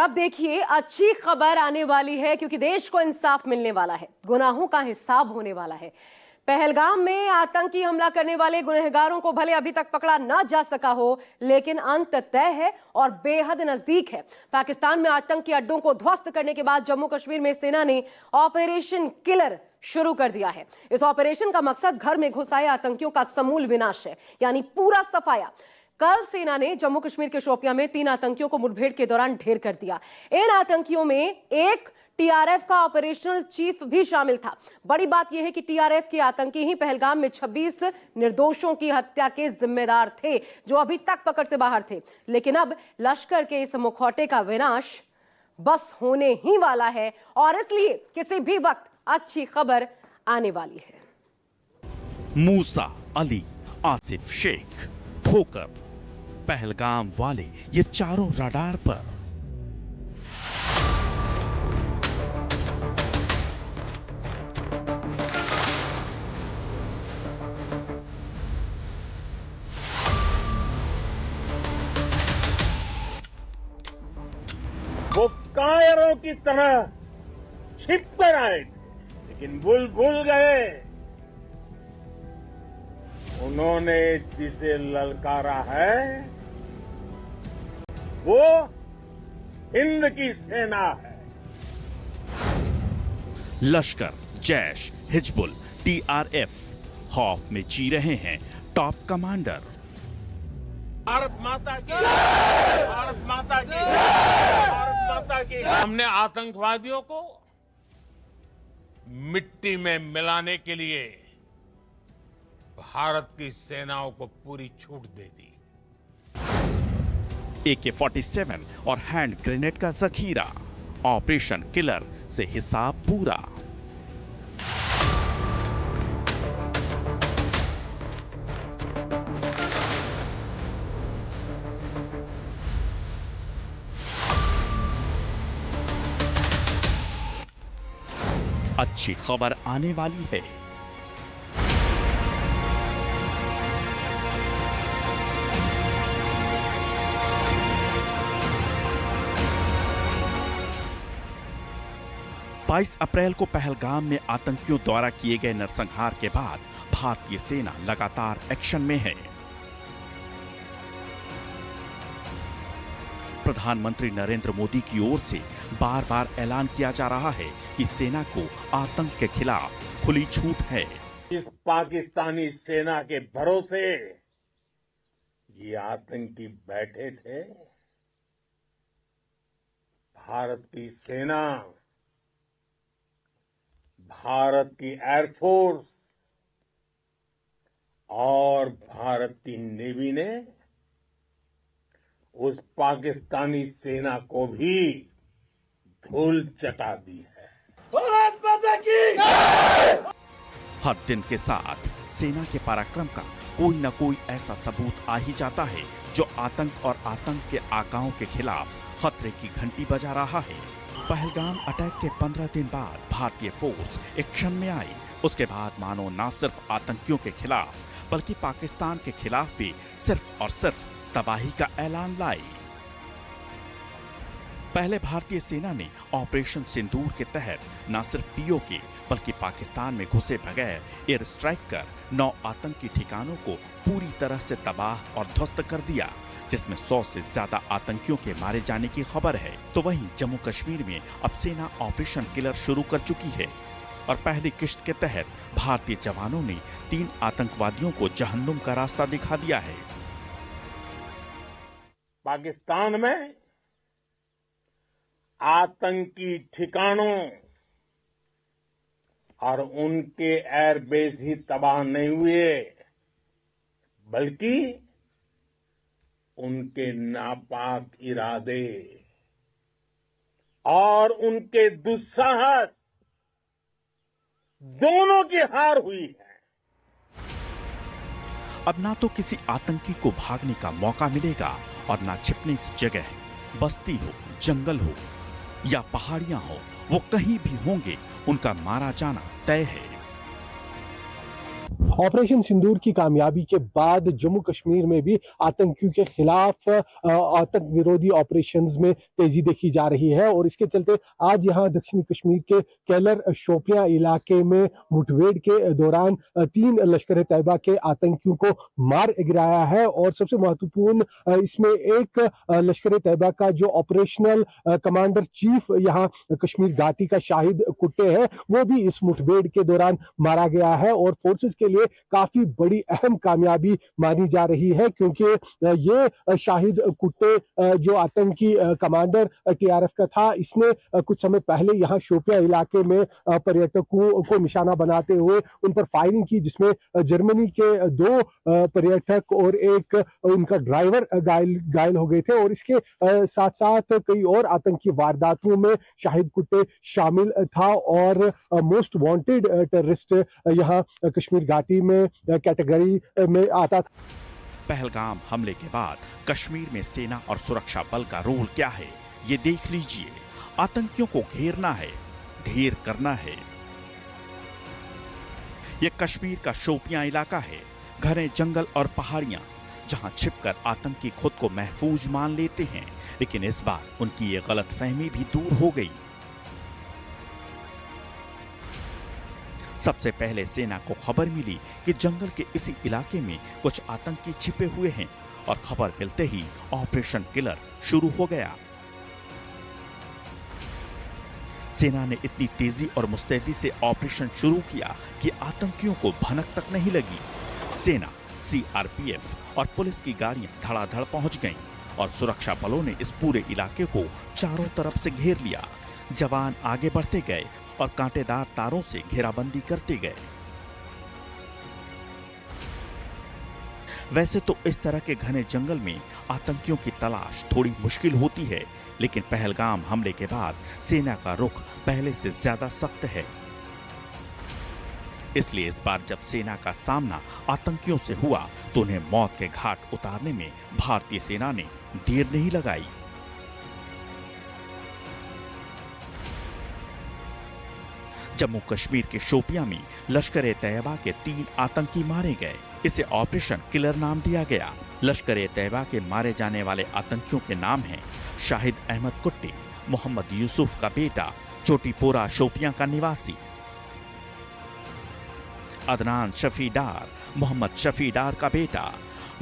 अब देखिए अच्छी खबर आने वाली है क्योंकि देश को इंसाफ मिलने वाला है, गुनाहों का हिसाब होने वाला है। पहलगाम में आतंकी हमला करने वाले गुनहगारों को भले अभी तक पकड़ा ना जा सका हो, लेकिन अंत तय है और बेहद नजदीक है। पाकिस्तान में आतंकी अड्डों को ध्वस्त करने के बाद जम्मू कश्मीर में सेना ने ऑपरेशन किलर शुरू कर दिया है। इस ऑपरेशन का मकसद घर में घुस आए आतंकियों का समूल विनाश है, यानी पूरा सफाया। कल सेना ने जम्मू कश्मीर के शोपियां में 3 आतंकियों को मुठभेड़ के दौरान ढेर कर दिया। इन आतंकियों में एक टीआरएफ का ऑपरेशनल चीफ भी शामिल था। बड़ी बात यह है कि टीआरएफ के आतंकी ही पहलगाम में 26 निर्दोषों की हत्या के जिम्मेदार थे, जो अभी तक पकड़ से बाहर थे। लेकिन अब लश्कर के इस मुखौटे का विनाश बस होने ही वाला है और इसलिए किसी भी वक्त अच्छी खबर आने वाली है। मूसा, अली, आसिफ शेख, ठोकर, पहलगाम वाले ये चारों रडार पर। वो कायरों की तरह छिप कर आए थे, लेकिन भूल गए उन्होंने जिसे ललकारा है वो हिंद की सेना है। लश्कर, जैश, हिजबुल, टीआरएफ खौफ में जी रहे हैं टॉप कमांडर। भारत माता की, भारत माता की, भारत माता की। हमने आतंकवादियों को मिट्टी में मिलाने के लिए भारत की सेनाओं को पूरी छूट दे दी। AK-47 और हैंड ग्रेनेड का जखीरा, ऑपरेशन किलर से हिसाब पूरा। अच्छी खबर आने वाली है। बाईस अप्रैल को पहलगाम में आतंकियों द्वारा किए गए नरसंहार के बाद भारतीय सेना लगातार एक्शन में है। प्रधानमंत्री नरेंद्र मोदी की ओर से बार बार ऐलान किया जा रहा है कि सेना को आतंक के खिलाफ खुली छूट है। इस पाकिस्तानी सेना के भरोसे ये आतंकी बैठे थे। भारत की सेना, भारत की एयरफोर्स और भारत की नेवी ने उस पाकिस्तानी सेना को भी धूल चटा दी है। भारत माता की! हर दिन के साथ सेना के पराक्रम का कोई न कोई ऐसा सबूत आ ही जाता है जो आतंक और आतंक के आकाओं के खिलाफ खतरे की घंटी बजा रहा है। पहलगाम अटैक के 15 दिन बाद भारतीय फोर्स एक्शन में आई। उसके बाद मानो न सिर्फ आतंकियों के खिलाफ बल्कि पाकिस्तान के खिलाफ भी सिर्फ और सिर्फ तबाही का ऐलान लाई। पहले भारतीय सेना ने ऑपरेशन सिंदूर के तहत न सिर्फ पीओके बल्कि पाकिस्तान में घुसे बगैर एयर स्ट्राइक कर 9 आतंकी ठिकानों को पूरी तरह से तबाह और ध्वस्त कर दिया, जिसमें 100 से ज्यादा आतंकियों के मारे जाने की खबर है। तो वहीं जम्मू कश्मीर में अब सेना ऑपरेशन किलर शुरू कर चुकी है और पहली किश्त के तहत भारतीय जवानों ने 3 आतंकवादियों को जहन्नुम का रास्ता दिखा दिया है। पाकिस्तान में आतंकी ठिकानों और उनके एयरबेस ही तबाह नहीं हुए, बल्कि उनके नापाक इरादे और उनके दुस्साहस दोनों की हार हुई है। अब ना तो किसी आतंकी को भागने का मौका मिलेगा और ना छिपने की जगह। बस्ती हो, जंगल हो या पहाड़ियां हो, वो कहीं भी होंगे, उनका मारा जाना तय है। ऑपरेशन सिंदूर की कामयाबी के बाद जम्मू कश्मीर में भी आतंकियों के खिलाफ आतंक विरोधी ऑपरेशंस में तेजी देखी जा रही है और इसके चलते आज यहां दक्षिणी कश्मीर के कैलर शोपियां इलाके में मुठभेड़ के दौरान 3 लश्कर तैयबा के आतंकियों को मार गिराया है और सबसे महत्वपूर्ण इसमें एक लश्कर तैयबा का जो ऑपरेशनल कमांडर चीफ यहां कश्मीर घाटी का शाहिद कुट्टे है वो भी इस मुठभेड़ के दौरान मारा गया है और फोर्सेस के लिए काफी बड़ी अहम कामयाबी मानी जा रही है क्योंकि ये शाहिद कुट्टे जो आतंकी कमांडर टीआरएफ का था इसने कुछ समय पहले यहां शोपियां इलाके में पर्यटकों को निशाना बनाते हुए उन पर फायरिंग की जिसमें जर्मनी के 2 पर्यटक और एक उनका ड्राइवर घायल हो गए थे और इसके साथ साथ कई और आतंकी वारदातों में शाहिद कुट्टे शामिल था और मोस्ट वांटेड टेररिस्ट यहां कश्मीर घाटी में कैटेगरी में आता था। पहलगाम हमले के बाद कश्मीर में सेना और सुरक्षा बल का रोल क्या है ये देख लीजिए। आतंकियों को घेरना है, ढेर करना है। यह कश्मीर का शोपियां इलाका है, घने जंगल और पहाड़ियां जहां छिपकर आतंकी खुद को महफूज मान लेते हैं। लेकिन इस बार उनकी ये गलतफहमी भी दूर हो गई। सबसे पहले सेना को खबर मिली कि जंगल के इसी इलाके में कुछ आतंकी छिपे हुए हैं और खबर मिलते ही ऑपरेशन किलर शुरू हो गया। सेना ने इतनी तेजी और मुस्तैदी से ऑपरेशन शुरू किया कि आतंकियों को भनक तक नहीं लगी। सेना, सीआरपीएफ और पुलिस की गाड़ियां धड़ाधड़ पहुंच गईं और सुरक्षा बलों ने इस पूरे इलाके को चारों तरफ से घेर लिया। जवान आगे बढ़ते गए और कांटेदार तारों से घेराबंदी करते गए। वैसे तो इस तरह के घने जंगल में आतंकियों की तलाश थोड़ी मुश्किल होती है, लेकिन पहलगाम हमले के बाद सेना का रुख पहले से ज्यादा सख्त है। इसलिए इस बार जब सेना का सामना आतंकियों से हुआ तो उन्हें मौत के घाट उतारने में भारतीय सेना ने देर नहीं लगाई। जम्मू कश्मीर के शोपियां में लश्कर तैयबा के 3 आतंकी मारे गए। इसे ऑपरेशन किलर नाम दिया गया। लश्कर तैयबा के मारे जाने वाले आतंकियों के नाम हैं शाहिद अहमद कुट्टी, मोहम्मद यूसुफ का बेटा, चोटीपोरा शोपियां का निवासी, अदनान शफी डार, मोहम्मद शफी डार का बेटा,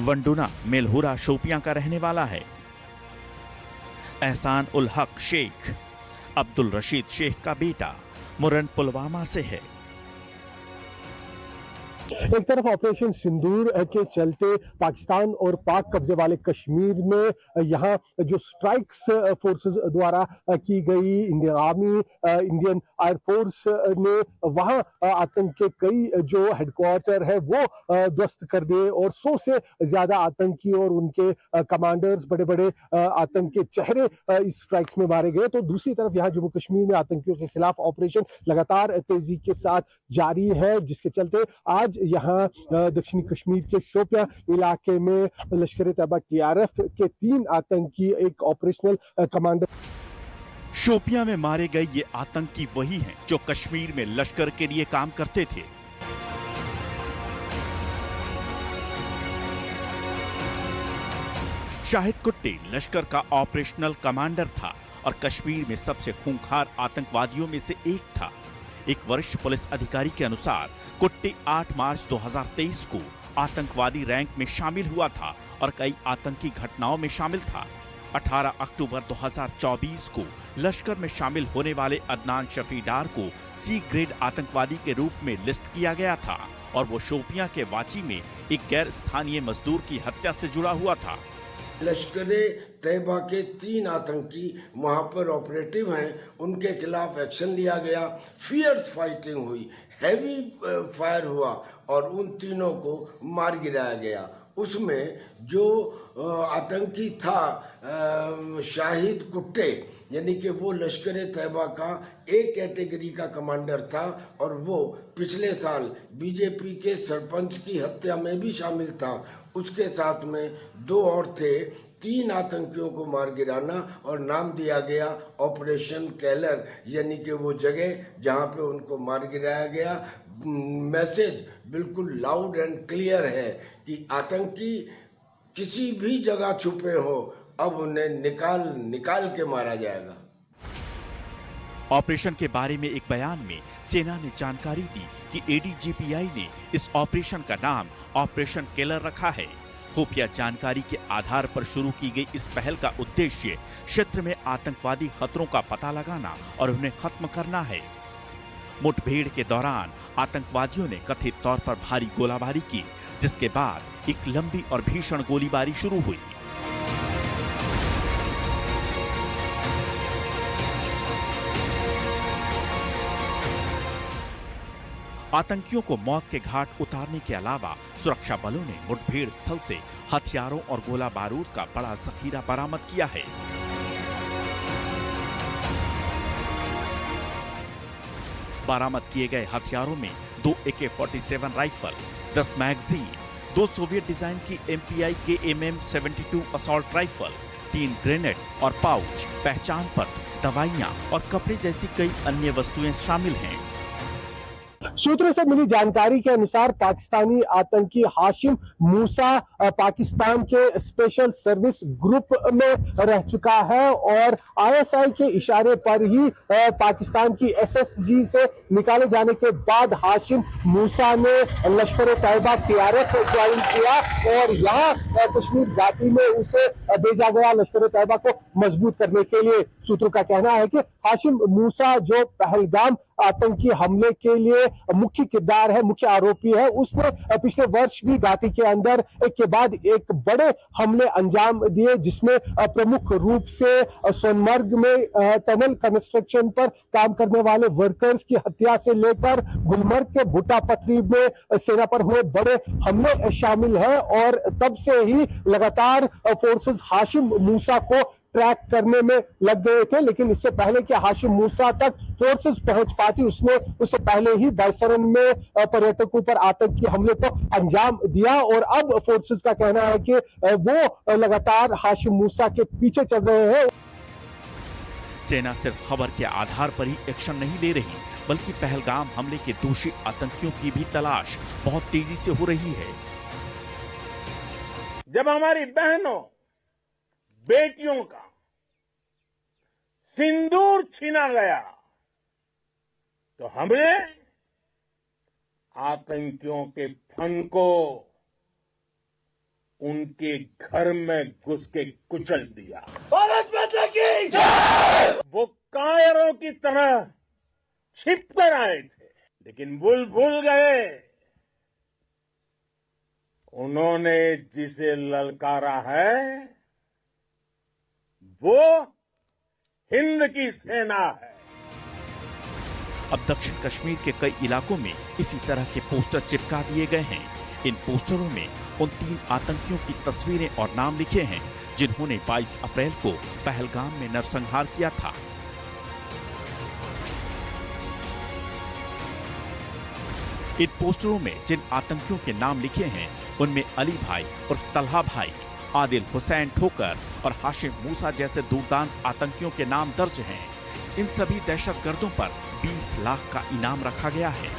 वंडुना मेलहुरा शोपियां का रहने वाला है, एहसान उल हक शेख, अब्दुल रशीद शेख का बेटा, मुरन पुलवामा से है। एक तरफ ऑपरेशन सिंदूर के चलते पाकिस्तान और पाक कब्जे वाले कश्मीर में यहाँ जो स्ट्राइक्स फोर्सेस द्वारा की गई, इंडियन आर्मी, इंडियन एयरफोर्स ने वहाँ आतंक के कई जो हेडक्वार्टर है वो ध्वस्त कर दिए और 100 से ज्यादा आतंकी और उनके कमांडर्स, बड़े बड़े आतंक के चेहरे इस स्ट्राइक्स में मारे गए। तो दूसरी तरफ यहाँ जम्मू कश्मीर में आतंकियों के खिलाफ ऑपरेशन लगातार तेजी के साथ जारी है, जिसके चलते आज यहाँ दक्षिणी कश्मीर के शोपियां इलाके में लश्कर तैयबा टीआरएफ के 3 आतंकी, एक ऑपरेशनल कमांडर। शोपियां में मारे गए ये आतंकी वही हैं जो कश्मीर में लश्कर के लिए काम करते थे। शाहिद कुट्टी लश्कर का ऑपरेशनल कमांडर था और कश्मीर में सबसे खूंखार आतंकवादियों में से एक था। एक वरिष्ठ पुलिस अधिकारी के अनुसार कुट्टी 8 मार्च 2023 को आतंकवादी रैंक में शामिल हुआ था और कई आतंकी घटनाओं में शामिल था। 18 अक्टूबर 2024 को लश्कर में शामिल होने वाले अदनान शफी डार को सी ग्रेड आतंकवादी के रूप में लिस्ट किया गया था और वो शोपियां के वाची में एक गैर स्थानीय मजदूर की हत्या से जुड़ा हुआ था। लश्कर तैयबा के 3 आतंकी वहाँ पर ऑपरेटिव हैं, उनके खिलाफ एक्शन लिया गया, फियर्स फाइटिंग हुई, हैवी फायर हुआ और उन तीनों को मार गिराया गया। उसमें जो आतंकी था शाहिद कुट्टे, यानी कि वो लश्कर तैयबा का ए कैटेगरी का कमांडर था और वो पिछले साल बीजेपी के सरपंच की हत्या में भी शामिल था। उसके साथ में 2 और थे। 3 आतंकियों को मार गिराना और नाम दिया गया ऑपरेशन केलर, यानी कि वो जगह जहां पे उनको मार गिराया गया। मैसेज बिल्कुल लाउड एंड क्लियर है कि आतंकी किसी भी जगह छुपे हो, अब उन्हें निकाल के मारा जाएगा। ऑपरेशन के बारे में एक बयान में सेना ने जानकारी दी कि एडीजीपीआई ने इस ऑपरेशन का नाम ऑपरेशन केलर रखा है। खुफिया जानकारी के आधार पर शुरू की गई इस पहल का उद्देश्य क्षेत्र में आतंकवादी खतरों का पता लगाना और उन्हें खत्म करना है। मुठभेड़ के दौरान आतंकवादियों ने कथित तौर पर भारी गोलाबारी की, जिसके बाद एक लंबी और भीषण गोलीबारी शुरू हुई। आतंकियों को मौत के घाट उतारने के अलावा सुरक्षा बलों ने मुठभेड़ स्थल से हथियारों और गोला बारूद का बड़ा जखीरा बरामद किया है। बरामद किए गए हथियारों में 2 AK-47 rifle, 10 magazine, 2 Soviet design की MPI KMM 72 assault rifle, 3 grenade और पाउच, पहचान पत्र, दवाइयां और कपड़े जैसी कई अन्य वस्तुएं शामिल हैं। सूत्रों से मिली जानकारी के अनुसार पाकिस्तानी आतंकी हाशिम मूसा पाकिस्तान के स्पेशल सर्विस ग्रुप में रह चुका है और ISI के इशारे पर ही पाकिस्तान की SSG से निकाले जाने के बाद हाशिम मूसा ने लश्कर तैयबा TRF ज्वाइन किया और यहाँ कश्मीर घाटी में उसे भेजा गया लश्कर तैयबा को मजबूत करने के लिए। सूत्रों का कहना है कि हाशिम मूसा जो पहलगाम आतंकी हमले के लिए मुख्य किरदार है, मुख्य आरोपी है, उसने पिछले वर्ष भी घाटी के अंदर एक के बाद एक बड़े हमले अंजाम दिए, जिसमें प्रमुख रूप से सोनमर्ग में टनल कंस्ट्रक्शन पर काम करने वाले वर्कर्स की हत्या से लेकर गुलमर्ग के भुट्टा पथरी में सेना पर हुए बड़े हमले शामिल है। और तब से ही लगातार फोर्सेस हाशिम मूसा को ट्रैक करने में लग गए थे, लेकिन इससे पहले कि हाशिम मूसा तक फोर्सेस पहुंच पाती उससे पहले ही बैसरन में पर्यटकों पर आतंकी हमले को अंजाम दिया और अब फोर्सेस का कहना है कि वो लगातार हाशिम मूसा के पीछे चल रहे हैं। सेना सिर्फ खबर के आधार पर ही एक्शन नहीं ले रही, बल्कि पहलगाम हमले के दोषी आतंकियों की भी तलाश बहुत तेजी से हो रही है। जब हमारी बहनों बेटियों का सिंदूर छीना गया तो हमने आतंकियों के फन को उनके घर में घुस के कुचल दिया। भारत माता की जय! वो कायरों की तरह छिप कर आए थे, लेकिन भूल गए उन्होंने जिसे ललकारा है वो हिंद की सेना है। अब दक्षिण कश्मीर के कई इलाकों में इसी तरह के पोस्टर चिपका दिए गए हैं। इन पोस्टरों में उन 3 आतंकियों की तस्वीरें और नाम लिखे हैं जिन्होंने 22 अप्रैल को पहलगाम में नरसंहार किया था। इन पोस्टरों में जिन आतंकियों के नाम लिखे हैं उनमें अली भाई और तलहा भाई, आदिल हुसैन ठोकर और हाशिम मूसा जैसे दुर्दांत आतंकियों के नाम दर्ज हैं। इन सभी दहशतगर्दों पर 20 लाख का इनाम रखा गया है।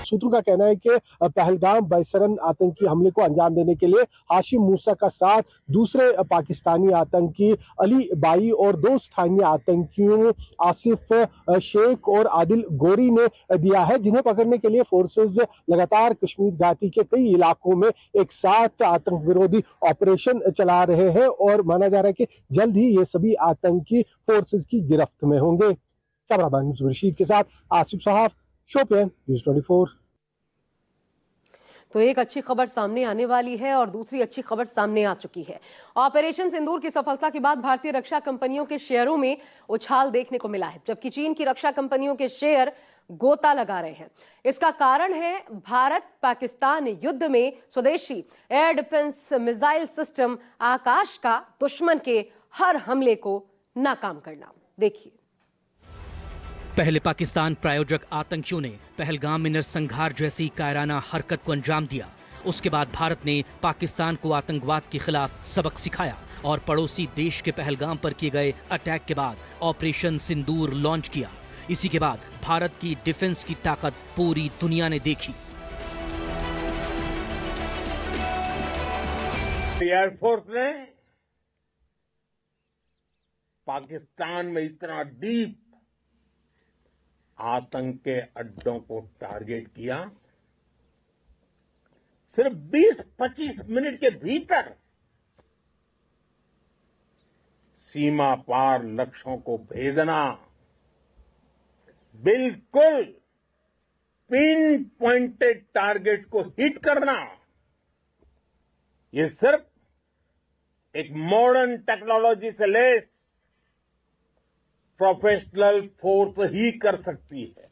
सूत्रों का कहना है कि पहलगाम बैसरन आतंकी हमले को अंजाम देने के लिए हाशिम मूसा का साथ दूसरे पाकिस्तानी आतंकी अली बाई और 2 स्थानीय आतंकियों आसिफ शेख और आदिल गोरी ने दिया है, जिन्हें पकड़ने के लिए फोर्सेस लगातार कश्मीर घाटी के कई इलाकों में एक साथ आतंक विरोधी ऑपरेशन चला रहे हैं और माना जा रहा है कि जल्द ही ये सभी आतंकी फोर्सेस की गिरफ्त में होंगे। कैमरामैन रशीद के साथ आसिफ साहब, शोपियां, न्यूज़ 24। तो एक अच्छी खबर सामने आने वाली है और दूसरी अच्छी खबर सामने आ चुकी है। ऑपरेशन सिंदूर की सफलता के बाद भारतीय रक्षा कंपनियों के शेयरों में उछाल देखने को मिला है, जबकि चीन की रक्षा कंपनियों के शेयर गोता लगा रहे हैं। इसका कारण है भारत पाकिस्तान युद्ध में स्वदेशी एयर डिफेंस मिसाइल सिस्टम आकाश का दुश्मन के हर हमले को नाकाम करना। देखिए, पहले पाकिस्तान प्रायोजक आतंकियों ने पहलगाम में नरसंहार जैसी कायराना हरकत को अंजाम दिया उसके बाद भारत ने पाकिस्तान को आतंकवाद के खिलाफ सबक सिखाया और पड़ोसी देश के पहलगाम पर किए गए अटैक के बाद ऑपरेशन सिंदूर लॉन्च किया। इसी के बाद भारत की डिफेंस की ताकत पूरी दुनिया ने देखी। एयरफोर्स ने पाकिस्तान में इतना डीप आतंक के अड्डों को टारगेट किया, सिर्फ 20-25 मिनट के भीतर सीमा पार लक्ष्यों को भेदना, बिल्कुल पिन पॉइंटेड टारगेट्स को हिट करना, ये सिर्फ एक मॉडर्न टेक्नोलॉजी से लेस प्रोफेशनल फोर्स ही कर सकती है।